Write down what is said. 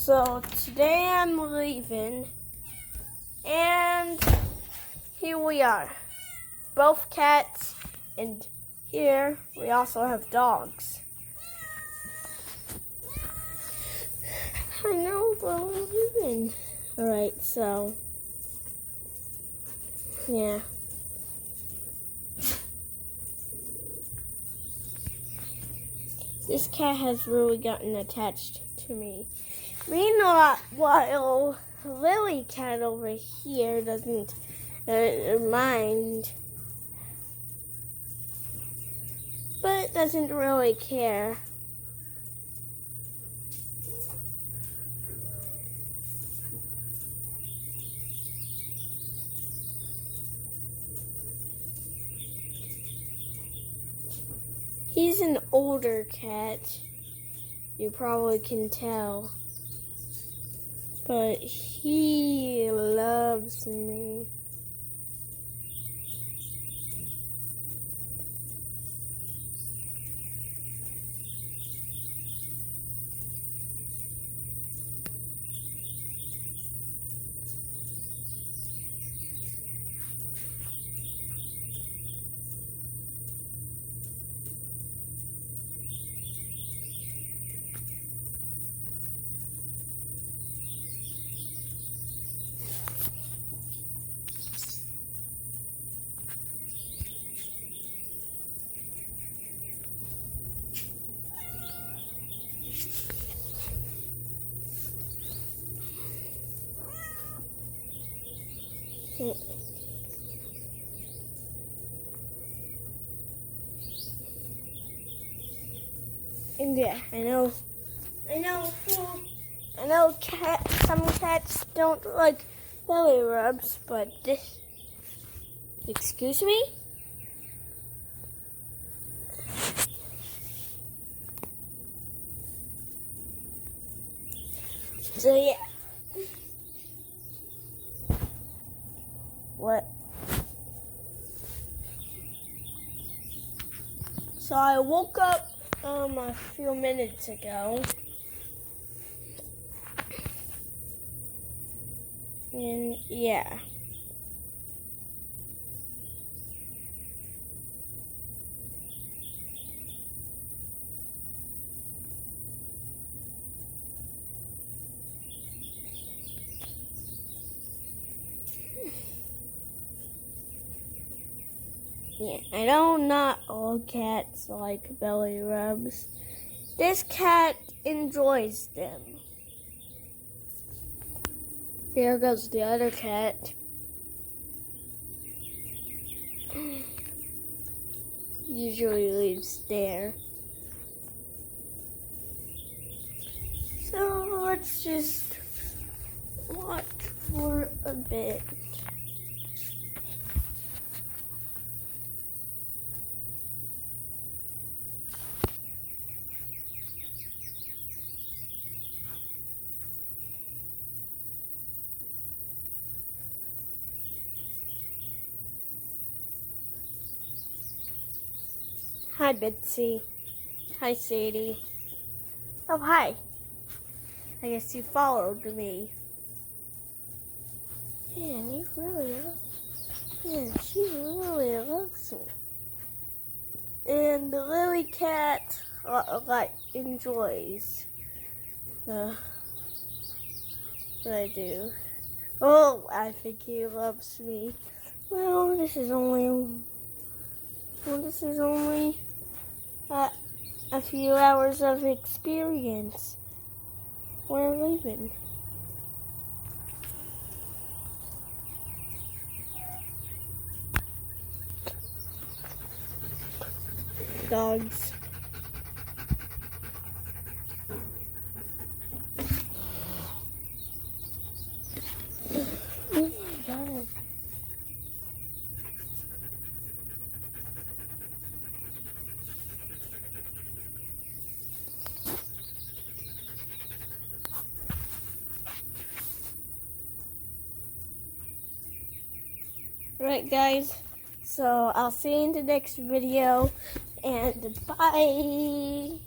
So today I'm leaving, and here we are, both cats, and here we also have dogs. I know, but we're leaving. Alright, so, yeah. This cat has really gotten attached to me. Meanwhile, Lily cat over here doesn't mind, but doesn't really care. He's an older cat, you probably can tell, but he loves me. And yeah, I know, some cats don't like belly rubs, but this, excuse me? So yeah. What? So I woke up a few minutes ago, and yeah. Yeah, I know not all cats like belly rubs. This cat enjoys them. There goes the other cat. Usually lives there. So let's just watch for a bit. Hi, Bitsy. Hi, Sadie. Oh, hi. I guess you followed me. Man, you really she really loves me. And the Lily cat, enjoys what I do. Oh, I think he loves me. Well, this is only a few hours of experience. We're leaving. Dogs. Oh my God. Alright guys, so I'll see you in the next video, and bye!